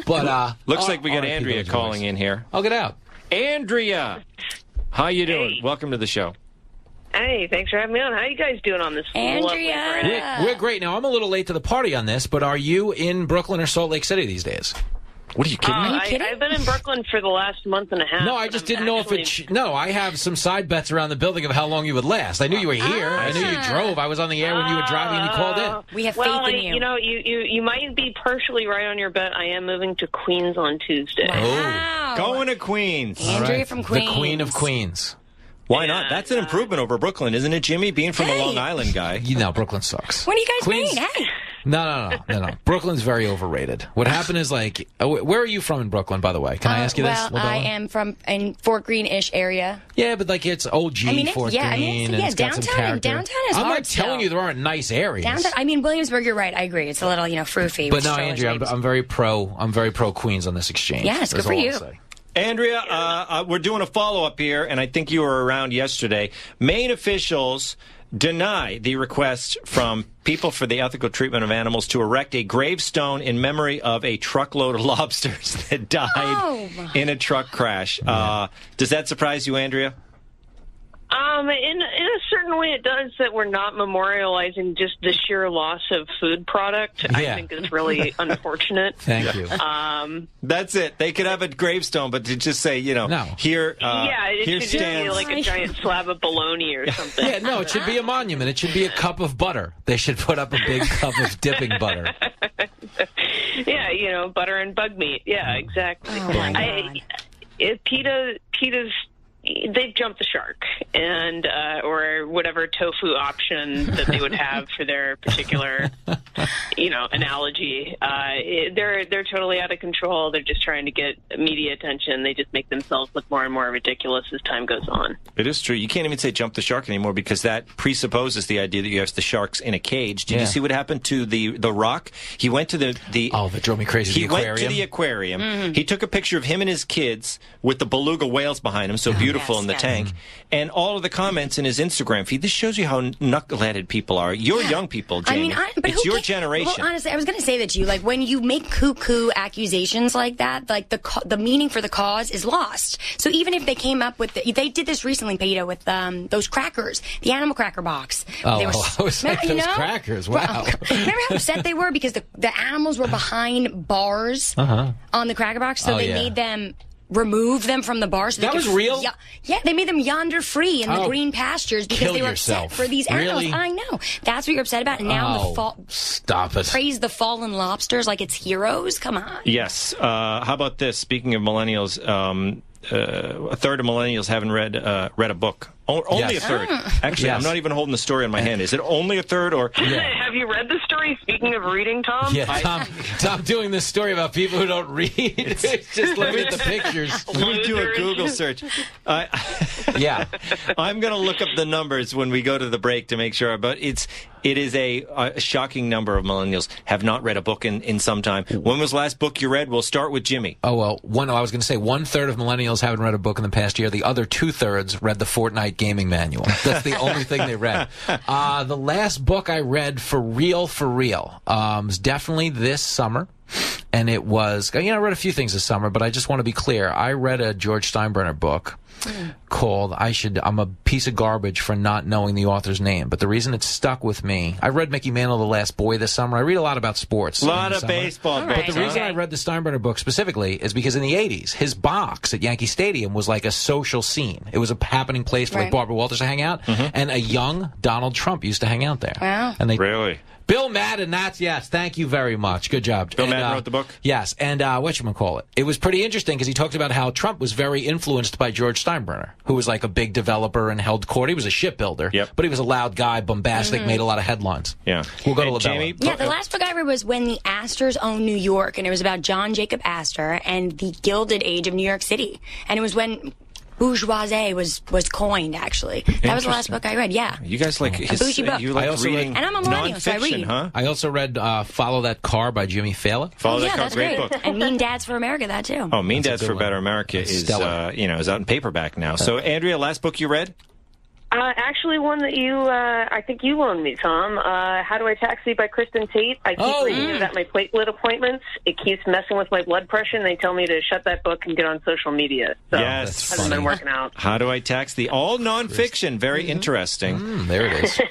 But looks like we got Andrea calling in here. I'll get out. Andrea, how you doing? Hey. Welcome to the show. Hey, thanks for having me on. How you guys doing on this lovely Friday? We're great. Now, I'm a little late to the party on this, but are you in Brooklyn or Salt Lake City these days? What are you kidding me? I've been in Brooklyn for the last month and a half. No, I just didn't know if it... No, I have some side bets around the building of how long you would last. I knew you were here. I knew you drove. I was on the air when you were driving and you called in. We have faith in you. You know, you might be partially right on your bet. I am moving to Queens on Tuesday. Wow. Going to Queens. Andrea from Queens. The Queen of Queens. Why not? That's an improvement over Brooklyn, isn't it, Jimmy? Being from a Long Island guy. You know, Brooklyn sucks. When are you guys Queens? meeting? Hey. No. Brooklyn's very overrated. What happened is, like, where are you from in Brooklyn, by the way? Can I ask you this? Well, I am from in Fort Greene-ish area. Yeah, but like it's OG Fort Greene, and it's got some character. Downtown is I'm hard not telling still. you there aren't nice areas. Downtown, I mean, Williamsburg, you're right. I agree. It's a little, froofy. But no, Andrea, I'm very pro Queens on this exchange. Yes, good for you. Andrea, we're doing a follow-up here, and I think you were around yesterday. Maine officials deny the request from People for the Ethical Treatment of Animals to erect a gravestone in memory of a truckload of lobsters that died in a truck crash. Does that surprise you, Andrea? In a certain way, it does that we're not memorializing just the sheer loss of food product. Yeah. I think is really unfortunate. Thank you. That's it. They could have a gravestone, but to just say, here, it here should just be stands. like a giant slab of bologna or something. Yeah, no, it should be a monument. It should be a cup of butter. They should put up a big cup of dipping butter. Yeah, butter and bug meat. Yeah, exactly. Oh my God. PETA's they've jumped the shark, and or whatever tofu option that they would have for their particular, analogy. They're totally out of control. They're just trying to get media attention. They just make themselves look more and more ridiculous as time goes on. It is true. You can't even say jump the shark anymore because that presupposes the idea that you have the sharks in a cage. Did you see what happened to the Rock? He went to the Oh, that drove me crazy. He went to the aquarium. Mm-hmm. He took a picture of him and his kids with the beluga whales behind him, so beautiful in the tank. And all of the comments in his Instagram feed, this shows you how knuckleheaded people are. You're young people, Jamie. But it's your generation. Well, honestly, I was going to say that to you. Like, when you make cuckoo accusations like that, like, the meaning for the cause is lost. So even if they came up with... they did this recently, Peter, with those crackers, the animal cracker box. I was like, those crackers, wow. Remember how upset they were because the animals were behind bars on the cracker box, so they made them... remove them from the bars. So that was real? Yeah, they made them yonder free in the green pastures because they were upset for these animals. Really? I know. That's what you're upset about. And now in the fall... Stop it. Praise the fallen lobsters like it's heroes? Come on. Yes. How about this? Speaking of millennials, a third of millennials haven't read a book. Only a third. Actually, I'm not even holding the story in my hand. Is it only a third or... Have you read the story, speaking of reading, Tom? Yeah, Tom doing this story about people who don't read. It's just looking at the pictures. Let me do a Google search. I'm going to look up the numbers when we go to the break to make sure. But it is a shocking number of millennials have not read a book in some time. When was the last book you read? We'll start with Jimmy. I was going to say 1/3 of millennials haven't read a book in the past year. The other 2/3 read the Fortnite gaming manual. That's the only thing they read. The last book I read for real, was definitely this summer. And it was, I read a few things this summer, but I just want to be clear. I read a George Steinbrenner book called I'm a Piece of Garbage for Not Knowing the Author's Name. But the reason it stuck with me, I read Mickey Mantle, The Last Boy this summer. I read a lot about sports. A lot of baseball. But the reason I read the Steinbrenner book specifically is because in the 80s, his box at Yankee Stadium was like a social scene. It was a happening place for like Barbara Walters to hang out. And a young Donald Trump used to hang out there. Wow. And Really? Bill Madden, yes. Thank you very much. Good job. Bill Madden wrote the book? Yes, and whatchamacallit. It was pretty interesting because he talked about how Trump was very influenced by George Steinbrenner, who was like a big developer and held court. He was a shipbuilder, but he was a loud guy, bombastic, made a lot of headlines. Yeah. We'll go to LaBella. Jamie? Yeah, the last book I read was When the Astors Owned New York, and it was about John Jacob Astor and the Gilded Age of New York City. And it was when... bourgeoisie was coined, actually. That was the last book I read, You guys like a bougie book. You like reading and I'm a millennial, so I read. Huh? I also read Follow That Car by Jimmy Fallon. Follow That Car, that's great book. And Mean Dads for America, that too. Oh, Mean Dads for Better America is out in paperback now. So, Andrea, last book you read? Actually, one that I think you loaned me, Tom. How Do I Taxi by Kristen Tate. I keep reading it at my platelet appointments. It keeps messing with my blood pressure, and they tell me to shut that book and get on social media. So yes. hasn't been working out. How Do I Taxi? All nonfiction. Very interesting. There it is.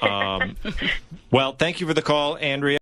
Well, thank you for the call, Andrea.